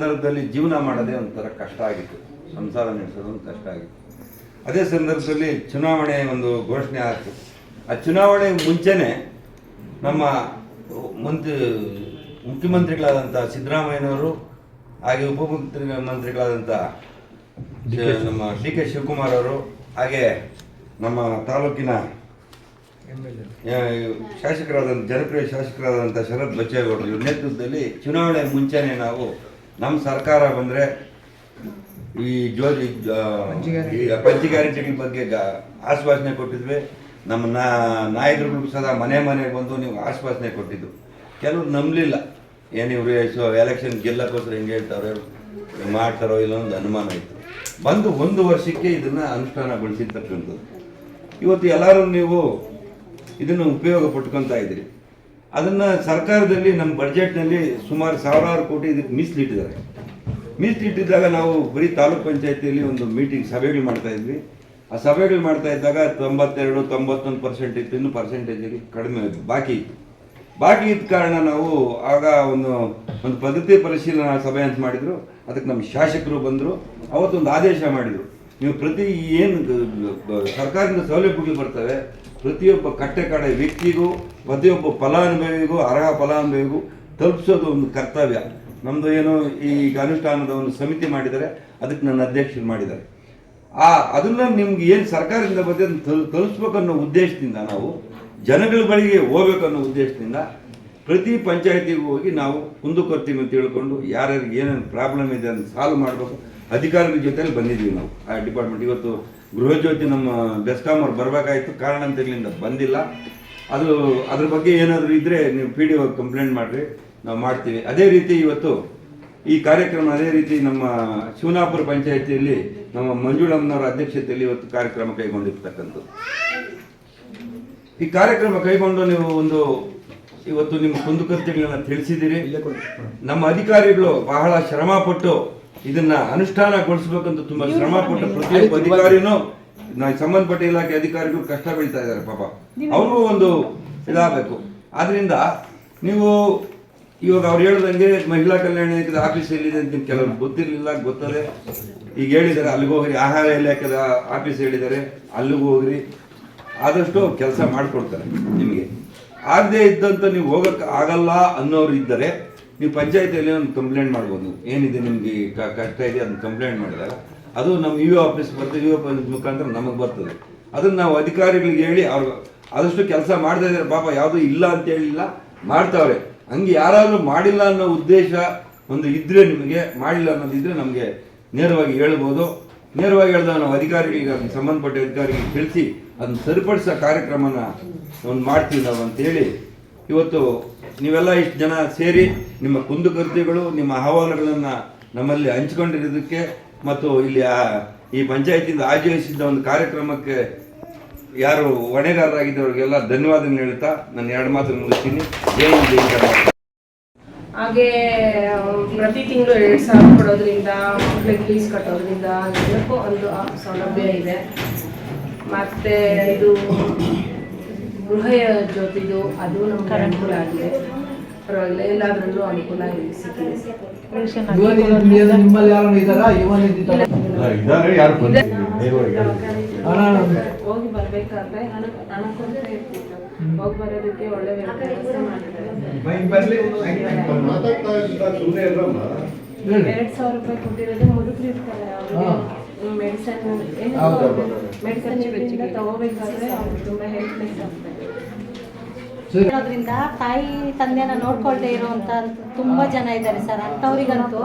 ಸಂದರ್ಭದಲ್ಲಿ ಜೀವನ ಮಾಡೋದೇ ಒಂಥರ ಕಷ್ಟ ಆಗಿತ್ತು, ಸಂಸಾರ ನಡೆಸೋದು ಒಂದು ಕಷ್ಟ ಆಗಿತ್ತು. ಅದೇ ಸಂದರ್ಭದಲ್ಲಿ ಚುನಾವಣೆ ಒಂದು ಘೋಷಣೆ ಆಯಿತು. ಆ ಚುನಾವಣೆ ಮುಂಚೆನೇ ನಮ್ಮ ಮುಖ್ಯಮಂತ್ರಿಗಳಾದಂಥ ಸಿದ್ದರಾಮಯ್ಯನವರು ಹಾಗೆ ಉಪಮುಖ್ಯಮಂತ್ರಿಗಳಾದಂಥ ನಮ್ಮ ಡಿ ಕೆ ಶಿವಕುಮಾರ್ ಅವರು ಹಾಗೆ ನಮ್ಮ ತಾಲೂಕಿನ ಶಾಸಕರಾದಂಥ ಜನಪ್ರಿಯ ಶಾಸಕರಾದಂಥ ಶರತ್ ಬಚ್ಚೇಗೌಡರು ಇವ್ರ ನೇತೃತ್ವದಲ್ಲಿ ಚುನಾವಣೆ ಮುಂಚೆನೇ ನಾವು ನಮ್ಮ ಸರ್ಕಾರ ಬಂದರೆ ಈ ಪಂಚ ಗ್ಯಾರಂಟಿಗಳ ಬಗ್ಗೆ ಆಶ್ವಾಸನೆ ಕೊಟ್ಟಿದ್ವಿ. ನಮ್ಮ ನಾಯಕರುಗಳು ಸದಾ ಮನೆ ಮನೆಗೆ ಬಂದು ನೀವು ಆಶ್ವಾಸನೆ ಕೊಟ್ಟಿದ್ದು. ಕೆಲವರು ನಂಬಲಿಲ್ಲ, ಏನಿವ್ರು ಎಲೆಕ್ಷನ್ ಗೆಲ್ಲಕ್ಕೋಸ್ಕರ ಹೆಂಗೆ ಹೇಳ್ತಾವ್ರೆ ಮಾಡ್ತಾರೋ ಇಲ್ಲ ಒಂದು ಅನುಮಾನ ಇತ್ತು. ಬಂದು 1 ವರ್ಷಕ್ಕೆ ಇದನ್ನು ಅನುಷ್ಠಾನಗೊಳಿಸಿರ್ತಕ್ಕಂಥದ್ದು. ಇವತ್ತು ಎಲ್ಲರೂ ನೀವು ಇದನ್ನು ಉಪಯೋಗ ಪಟ್ಕೊತಾ ಇದ್ದೀರಿ. ಅದನ್ನು ಸರ್ಕಾರದಲ್ಲಿ ನಮ್ಮ ಬಡ್ಜೆಟ್ನಲ್ಲಿ ಸುಮಾರು 1000 ಕೋಟಿ ಇದಕ್ಕೆ ಮೀಸಲಿಟ್ಟಿದ್ದಾರೆ. ಮೀಸಲಿಟ್ಟಿದ್ದಾಗ ನಾವು ಬರೀ ತಾಲೂಕ್ ಪಂಚಾಯತಿಯಲ್ಲಿ ಒಂದು ಮೀಟಿಂಗ್ ಸಭೆಗಳು ಮಾಡ್ತಾ ಇದ್ವಿ. ಆ ಸಭೆಗಳು ಮಾಡ್ತಾ ಇದ್ದಾಗ 92-91% ಇತ್ತು, ಇನ್ನು ಪರ್ಸೆಂಟೇಜಲ್ಲಿ ಕಡಿಮೆ ಬಾಕಿ ಇದ್ದ ಕಾರಣ ನಾವು ಆಗ ಒಂದು ಪದ್ಧತಿ ಪರಿಶೀಲನಾ ಸಭೆ ಅಂತ ಮಾಡಿದ್ರು. ಅದಕ್ಕೆ ನಮ್ಮ ಶಾಸಕರು ಬಂದರು. ಅವತ್ತೊಂದು ಆದೇಶ ಮಾಡಿದರು, ನೀವು ಪ್ರತಿ ಏನು ಸರ್ಕಾರದಿಂದ ಸೌಲಭ್ಯಗಳು ಬರ್ತವೆ ಪ್ರತಿಯೊಬ್ಬ ಕಟ್ಟೆಕಾಡ ವ್ಯಕ್ತಿಗೂ ಪ್ರತಿಯೊಬ್ಬ ಫಲಾನುಭವಿಗೂ ಅರ್ಹ ಫಲಾನುಭವಿಗೂ ತಲುಪಿಸೋದು ಒಂದು ಕರ್ತವ್ಯ ನಮ್ಮದು. ಏನು ಈಗ ಅನುಷ್ಠಾನದ ಒಂದು ಸಮಿತಿ ಮಾಡಿದ್ದಾರೆ, ಅದಕ್ಕೆ ನನ್ನ ಅಧ್ಯಕ್ಷರು ಮಾಡಿದ್ದಾರೆ. ಅದನ್ನು ನಿಮ್ಗೆ ಏನು ಸರ್ಕಾರದಿಂದ ಬಂದು ತಲುಪಿಸ್ಬೇಕನ್ನೋ ಉದ್ದೇಶದಿಂದ ನಾವು ಜನಗಳ ಬಳಿಗೆ ಹೋಗ್ಬೇಕನ್ನೋ ಉದ್ದೇಶದಿಂದ ಪ್ರತಿ ಪಂಚಾಯತಿಗೂ ಹೋಗಿ ನಾವು ಕುಂದುಕೊರ್ತೀವಿ ಅಂತ ತಿಳ್ಕೊಂಡು ಯಾರ್ಯಾರಿಗೆ ಏನೇನು ಪ್ರಾಬ್ಲಮ್ ಇದೆ ಅದನ್ನು ಸಾಲ್ವ್ ಮಾಡಬೇಕು ಅಧಿಕಾರಿಗಳ ಜೊತೆಲಿ ಬಂದಿದ್ದೀವಿ ನಾವು ಆ ಡಿಪಾರ್ಟ್ಮೆಂಟ್. ಇವತ್ತು ಗೃಹಜ್ಯೋತಿ ನಮ್ಮ ಬೆಸ್ಕಾಂ ಅವ್ರು ಬರಬೇಕಾಯಿತು, ಕಾರಣಾಂತರಗಳಿಂದ ಬಂದಿಲ್ಲ. ಅದ್ರ ಬಗ್ಗೆ ಏನಾದರೂ ಇದ್ದರೆ ನೀವು PDO ಕಂಪ್ಲೇಂಟ್ ಮಾಡಿರಿ, ನಾವು ಮಾಡ್ತೀವಿ. ಅದೇ ರೀತಿ ಇವತ್ತು ಈ ಕಾರ್ಯಕ್ರಮ ಅದೇ ರೀತಿ ನಮ್ಮ ಶಿವನಾಪುರ ಪಂಚಾಯತಿಯಲ್ಲಿ ನಮ್ಮ ಮಂಜುಳಮ್ಮನವರ ಅಧ್ಯಕ್ಷತೆಯಲ್ಲಿ ಇವತ್ತು ಕಾರ್ಯಕ್ರಮ ಕೈಗೊಂಡಿರ್ತಕ್ಕಂಥದ್ದು. ಈ ಕಾರ್ಯಕ್ರಮ ಕೈಗೊಂಡು ನೀವು ಇವತ್ತು ನಿಮ್ಮ ಕುಂದುಕೊರತೆಗಳನ್ನ ತಿಳಿಸಿದ್ದೀರಿ. ನಮ್ಮ ಅಧಿಕಾರಿಗಳು ಬಹಳ ಶ್ರಮಪಟ್ಟು ಇದನ್ನ ಅನುಷ್ಠಾನಗೊಳಿಸಬೇಕಂತ ತುಂಬಾ ಶ್ರಮಪಟ್ಟು ಪ್ರತಿಯೊಬ್ಬ ಅಧಿಕಾರಿನೂ ಸಂಬಂಧಪಟ್ಟ ಇಲಾಖೆ ಅಧಿಕಾರಿಗಳು ಕಷ್ಟ ಬೀಳ್ತಾ ಇದ್ದಾರೆ. ಪಾಪ ಅವ್ರಿಗೂ ಒಂದು ಇದಾಗಬೇಕು. ಆದ್ರಿಂದ ನೀವು ಇವಾಗ ಅವ್ರು ಹೇಳ್ದಂಗೆ ಮಹಿಳಾ ಕಲ್ಯಾಣ ಇಲಾಖೆದ ಆಫೀಸ್ ಎಲ್ಲಿದೆ ಅಂತ ಕೆಲವ್ರು ಗೊತ್ತಿರಲಿಲ್ಲ, ಗೊತ್ತದೆ. ಈಗ ಹೇಳಿದ್ದಾರೆ ಅಲ್ಲಿಗೆ ಹೋಗ್ರಿ, ಆಹಾರ ಇಲಾಖೆದ ಆಫೀಸ್ ಹೇಳಿದ್ದಾರೆ ಅಲ್ಲಿಗೂ ಹೋಗ್ರಿ, ಆದಷ್ಟು ಕೆಲಸ ಮಾಡಿಕೊಡ್ತಾರೆ ನಿಮಗೆ. ಆಗದೆ ಇದ್ದಂತ ನೀವು ಹೋಗಕ್ಕೆ ಆಗಲ್ಲ ಅನ್ನೋರು ಇದ್ದರೆ ನೀವು ಪಂಚಾಯತಿಯಲ್ಲಿ ಒಂದು ಕಂಪ್ಲೇಂಟ್ ಮಾಡ್ಬೋದು. ನೀವು ಏನಿದೆ ನಿಮಗೆ ಕಷ್ಟ ಇದೆ ಅದನ್ನ ಕಂಪ್ಲೇಂಟ್ ಮಾಡಿದಾಗ ಅದು ನಮ್ಮ UO ಆಫೀಸ್ ಬರ್ತದೆ, UO ಆಫೀಸ್ ಮುಖಾಂತರ ನಮಗೆ ಬರ್ತದೆ. ಅದನ್ನು ನಾವು ಅಧಿಕಾರಿಗಳಿಗೆ ಹೇಳಿ ಅವ್ರು ಆದಷ್ಟು ಕೆಲಸ ಮಾಡ್ತಾ ಇದ್ದಾರೆ. ಪಾಪ ಯಾವುದೂ ಇಲ್ಲ ಅಂತ ಹೇಳಿಲ್ಲ, ಮಾಡ್ತಾವ್ರೆ. ಹಂಗೆ ಯಾರಾದರೂ ಮಾಡಿಲ್ಲ ಅನ್ನೋ ಉದ್ದೇಶ ಒಂದು ಇದ್ರೆ, ನಿಮಗೆ ಮಾಡಿಲ್ಲ ಅನ್ನೋದಿದ್ರೆ ನಮಗೆ ನೇರವಾಗಿ ಹೇಳ್ಬೋದು. ನೇರವಾಗಿ ಹೇಳಿದಾಗ ನಾವು ಅಧಿಕಾರಿಗಳಿಗೆ ಅದನ್ನು ಸಂಬಂಧಪಟ್ಟ ಅಧಿಕಾರಿಗಳಿಗೆ ತಿಳಿಸಿ ಅದನ್ನು ಸರಿಪಡಿಸೋ ಕಾರ್ಯಕ್ರಮನ ಒಂದು ಮಾಡ್ತೀವಿ ನಾವು ಅಂತೇಳಿ ಇವತ್ತು ನೀವೆಲ್ಲ ಇಷ್ಟು ಜನ ಸೇರಿ ನಿಮ್ಮ ಕುಂದುಕೊರತೆಗಳು ನಿಮ್ಮ ಅಹವಾಲುಗಳನ್ನು ನಮ್ಮಲ್ಲಿ ಹಂಚಿಕೊಂಡಿರೋದಕ್ಕೆ ಮತ್ತು ಇಲ್ಲಿ ಈ ಪಂಚಾಯತಿಯಿಂದ ಆಯೋಜಿಸಿದ್ದ ಒಂದು ಕಾರ್ಯಕ್ರಮಕ್ಕೆ ಯಾರು ಹೊಣೆಗಾರರಾಗಿದ್ದವರಿಗೆಲ್ಲ ಧನ್ಯವಾದಗಳು ಹೇಳ್ತಾ ನಾನು 2 ಮಾತು ಮುಗಿಸ್ತೀನಿ. ಹಾಗೆ ಪ್ರತಿ ತಿಂಗಳು 2,000 ಕೊಡೋದ್ರಿಂದ ಮಕ್ಕಳಿಗೆ ಫೀಸ್ ಕಟ್ಟೋದ್ರಿಂದ ಎಲ್ಲಕ್ಕೂ ಒಂದು ಸೌಲಭ್ಯ ಇದೆ. ಮತ್ತೆ ಇದು ಗೃಹ ಜ್ಯೋತಿದು ಅದು ನಮ್ಗೆ ಅನುಕೂಲ ಆಗಿದೆ, ಪರವಾಗಿಲ್ಲ, ಎಲ್ಲಾದ್ರಲ್ಲೂ ಅನುಕೂಲ ಸಿಕ್ಕಿದೆ. ಹೋಗಿ ಬರ್ಬೇಕಾದ್ರೆ ಹಣ ಕೊಡ್ತಾ ಇರ್ತಿತ್ತು, ಹೋಗಿ ಬರೋದಕ್ಕೆ ಒಳ್ಳೆ ವ್ಯವಸ್ಥೆ ಮಾಡಿದ್ದಾರೆ. 2,000 ರೂಪಾಯಿ ಕೊಟ್ಟಿರೋದು ಮುದುಕರು ಇರ್ತಾರೆ, ಅವ್ರಿಗೆ ಮೆಡಿಸನ್ ತಗೋಬೇಕಾದ್ರೆ ಅವ್ರು ತುಂಬಾ ಹೆಲ್ಪ್ಲೆಸ್ ಆಗ್ತಾರೆ. ಇರೋದ್ರಿಂದ ತಾಯಿ ತಂದೆನ ನೋಡ್ಕೊಳ್ದೆ ಇರೋಂಥ ತುಂಬ ಜನ ಇದ್ದಾರೆ ಸರ್. ಅಂಥವ್ರಿಗಂತೂ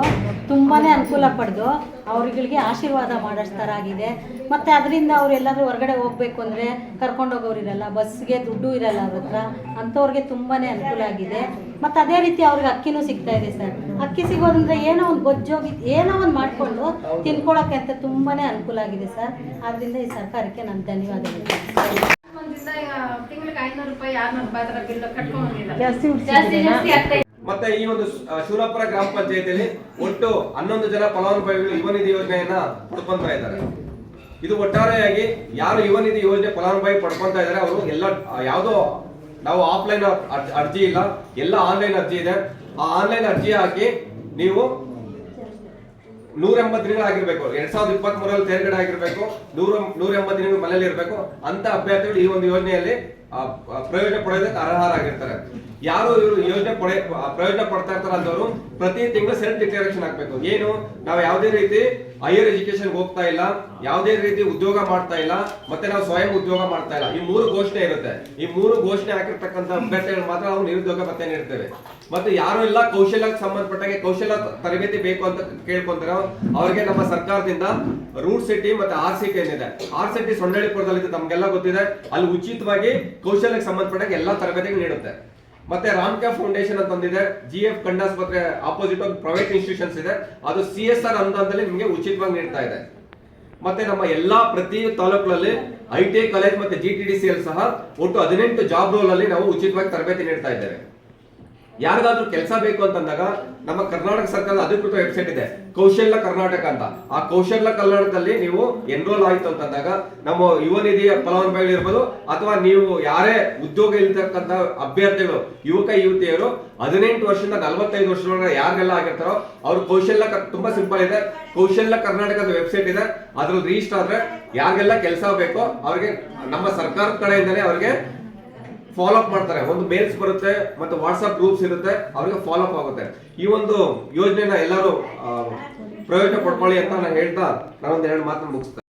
ತುಂಬಾ ಅನುಕೂಲ ಪಡೆದು ಅವ್ರಿಗೆ ಆಶೀರ್ವಾದ ಮಾಡೋಷ್ಟರ ಆಗಿದೆ. ಮತ್ತು ಅದರಿಂದ ಅವ್ರು ಎಲ್ಲಾದರೂ ಹೊರಗಡೆ ಹೋಗಬೇಕು ಅಂದರೆ ಕರ್ಕೊಂಡೋಗೋರಿರಲ್ಲ, ಬಸ್ಗೆ ದುಡ್ಡು ಇರಲ್ಲ ಅವ್ರ ಹತ್ರ, ಅಂಥವ್ರಿಗೆ ತುಂಬಾ ಅನುಕೂಲ ಆಗಿದೆ. ಮತ್ತು ಅದೇ ರೀತಿ ಅವ್ರಿಗೆ ಅಕ್ಕಿನೂ ಸಿಗ್ತಾ ಇದೆ ಸರ್. ಅಕ್ಕಿ ಸಿಗೋದ್ರಿಂದ ಏನೋ ಒಂದು ಗೊಜ್ಜೋಗಿ ಏನೋ ಒಂದು ಮಾಡಿಕೊಂಡು ತಿನ್ಕೊಳ್ಳೋಕ್ಕೆ ಅಂತ ತುಂಬಾ ಅನುಕೂಲ ಆಗಿದೆ ಸರ್. ಆದ್ದರಿಂದ ಈ ಸರ್ಕಾರಕ್ಕೆ ನನ್ನ ಧನ್ಯವಾದಗಳು. ತಿಂಗಳಿಗೆ 500 ರೂಪಾಯಿ 600 ರೂಪಾಯಿ ಬಿಲ್ ಕಟ್ಕೊಂಡಿಲ್ಲ, ಜಾಸ್ತಿ. ಮತ್ತೆ ಈ ಒಂದು ಶಿವರಾಪುರ ಗ್ರಾಮ ಪಂಚಾಯತಿಯಲ್ಲಿ ಒಟ್ಟು 11 ಜನ ಫಲಾನುಭವಿಗಳು ಯುವ ನಿಧಿ ಯೋಜನೆಯನ್ನ ಪಡ್ಕೊಂತಾ ಇದ್ದಾರೆ. ಇದು ಒಟ್ಟಾರೆಯಾಗಿ ಯಾರು ಯುವ ನಿಧಿ ಯೋಜನೆ ಫಲಾನುಭವಿ ಪಡ್ಕೊಂತಾ ಇದ್ದಾರೆ ಅವರು ಎಲ್ಲ ಯಾವುದೋ ನಾವು ಆಫ್ಲೈನ್ ಅರ್ಜಿ ಇಲ್ಲ, ಎಲ್ಲ ಆನ್ಲೈನ್ ಅರ್ಜಿ ಇದೆ. ಆ ಆನ್ಲೈನ್ ಅರ್ಜಿ ಹಾಕಿ ನೀವು 180 ದಿನಗಳಾಗಿರ್ಬೇಕು, 2023 ತೇರ್ಗಡೆ ಆಗಿರ್ಬೇಕು, 180 ದಿನಗಳು ಮನೇಲಿ ಇರಬೇಕು ಅಂತ ಅಭ್ಯರ್ಥಿಗಳು ಈ ಒಂದು ಯೋಜನೆಯಲ್ಲಿ ಪ್ರಯೋಜನ ಪಡೆಯೋದಕ್ಕೆ ಅರ್ಹರಾಗಿರ್ತಾರೆ. ಯಾರು ಇವರು ಪ್ರಯೋಜನ ಪಡ್ತಾ ಇರ್ತಾರ ಅಂತವರು ಪ್ರತಿ ತಿಂಗಳು ಸೆಲ್ಫ್ ಡಿಕ್ಲರೇಷನ್ ಹಾಕ್ಬೇಕು. ಏನು, ನಾವು ಯಾವುದೇ ರೀತಿ ಹೈಯರ್ ಎಜುಕೇಶನ್ ಹೋಗ್ತಾ ಇಲ್ಲ, ಯಾವುದೇ ರೀತಿ ಉದ್ಯೋಗ ಮಾಡ್ತಾ ಇಲ್ಲ, ಮತ್ತೆ ನಾವು ಸ್ವಯಂ ಉದ್ಯೋಗ ಮಾಡ್ತಾ ಇಲ್ಲ, ಈ 3 ಘೋಷಣೆ ಇರುತ್ತೆ. ಈ 3 ಘೋಷಣೆ ಹಾಕಿರ್ತಕ್ಕಂಥ ಅಭ್ಯರ್ಥಿಗಳು ಮಾತ್ರ ನಾವು ನಿರುದ್ಯೋಗ ಭತ್ಯೆ ನೀಡ್ತೇವೆ. ಮತ್ತೆ ಯಾರು ಎಲ್ಲ ಕೌಶಲ್ಯಕ್ಕೆ ಸಂಬಂಧಪಟ್ಟಾಗೆ ಕೌಶಲ್ಯ ತರಬೇತಿ ಬೇಕು ಅಂತ ಕೇಳ್ಕೊಂತಾರೋ ಅವರಿಗೆ ನಮ್ಮ ಸರ್ಕಾರದಿಂದ ರೂಟ್ ಸಿಟಿ ಮತ್ತೆ RCT ಏನಿದೆ, RCT ಸೊಂಡಳಿಪುರದಲ್ಲಿ ತಮ್ಗೆಲ್ಲ ಗೊತ್ತಿದೆ, ಅಲ್ಲಿ ಉಚಿತವಾಗಿ ಕೌಶಲ್ಯಕ್ಕೆ ಸಂಬಂಧಪಟ್ಟಾಗ ಎಲ್ಲಾ ತರಬೇತಿಗಳು ನೀಡುತ್ತೆ. ಮತ್ತೆ ರಾಮ್ಕಾ ಫೌಂಡೇಶನ್ ಅಂತ ಒಂದಿದೆ, GF ಕಂಡಾಸ್ಪತ್ರೆ ಆಪೋಸಿಟ್ ಒಂದು ಪ್ರೈವೇಟ್ ಇನ್ಸ್ಟಿಟ್ಯೂಷನ್ಸ್ ಇದೆ, ಅದು CSR ಅನುದಾನದಲ್ಲಿ ನಿಮಗೆ ಉಚಿತವಾಗಿ ನೀಡ್ತಾ ಇದೆ. ಮತ್ತೆ ನಮ್ಮ ಎಲ್ಲಾ ಪ್ರತಿ ತಾಲೂಕುಗಳಲ್ಲಿ ITI ಕಾಲೇಜ್ ಮತ್ತೆ GTDCL ಸಹ ಒಟ್ಟು 18 ಜಾಬ್ ರೋಲ್ ಅಲ್ಲಿ ನಾವು ಉಚಿತವಾಗಿ ತರಬೇತಿ ನೀಡ್ತಾ ಇದ್ದೇವೆ. ಯಾರಿಗಾದ್ರೂ ಕೆಲಸ ಬೇಕು ಅಂತಂದಾಗ ನಮ್ಮ ಕರ್ನಾಟಕ ಸರ್ಕಾರದ ಅಧಿಕೃತ ವೆಬ್ಸೈಟ್ ಇದೆ, ಕೌಶಲ್ಯ ಕರ್ನಾಟಕ ಅಂತ. ಆ ಕೌಶಲ್ಯ ಕರ್ನಾಟಕದಲ್ಲಿ ನೀವು ಎನ್ರೋಲ್ ಆಯ್ತು ಅಂತಂದಾಗ ನಮ್ಮ ಯುವ ನಿಧಿ ಫಲಾನುಭವಿಗಳು ಇರ್ಬೋದು, ಅಥವಾ ನೀವು ಯಾರೇ ಉದ್ಯೋಗ ಇಲ್ತಕ್ಕಂಥ ಅಭ್ಯರ್ಥಿಗಳು, ಯುವಕ ಯುವತಿಯರು 18 ವರ್ಷದಿಂದ 45 ವರ್ಷದೊಳಗೆ ಯಾರಿಗೆಲ್ಲ ಆಗಿರ್ತಾರೋ ಅವ್ರ ಕೌಶಲ್ಯ ತುಂಬಾ ಸಿಂಪಲ್ ಇದೆ, ಕೌಶಲ್ಯ ಕರ್ನಾಟಕದ ವೆಬ್ಸೈಟ್ ಇದೆ, ಅದ್ರಲ್ಲಿ ರಿಜಿಸ್ಟರ್ ಆದ್ರೆ ಯಾರಿಗೆಲ್ಲ ಕೆಲಸ ಬೇಕೋ ಅವ್ರಿಗೆ ನಮ್ಮ ಸರ್ಕಾರದ ಕಡೆಯಿಂದಲೇ ಅವ್ರಿಗೆ ಫಾಲೋ ಅಪ್ ಮಾಡ್ತಾರೆ. ಒಂದು ಮೇಲ್ಸ್ ಬರುತ್ತೆ ಮತ್ತೆ ವಾಟ್ಸ್ಆಪ್ ಗ್ರೂಪ್ಸ್ ಇರುತ್ತೆ, ಅವ್ರಿಗೆ ಫಾಲೋ ಅಪ್ ಆಗುತ್ತೆ. ಈ ಒಂದು ಯೋಜನೆನ ಎಲ್ಲರೂ ಪ್ರಯೋಜನ ಪಡ್ಕೊಳ್ಳಿ ಅಂತ ನಾನು ಹೇಳ್ತಾ ನಾನೊಂದು 2 ಮಾತನ್ನು ಮುಗಿಸ್ತೇನೆ.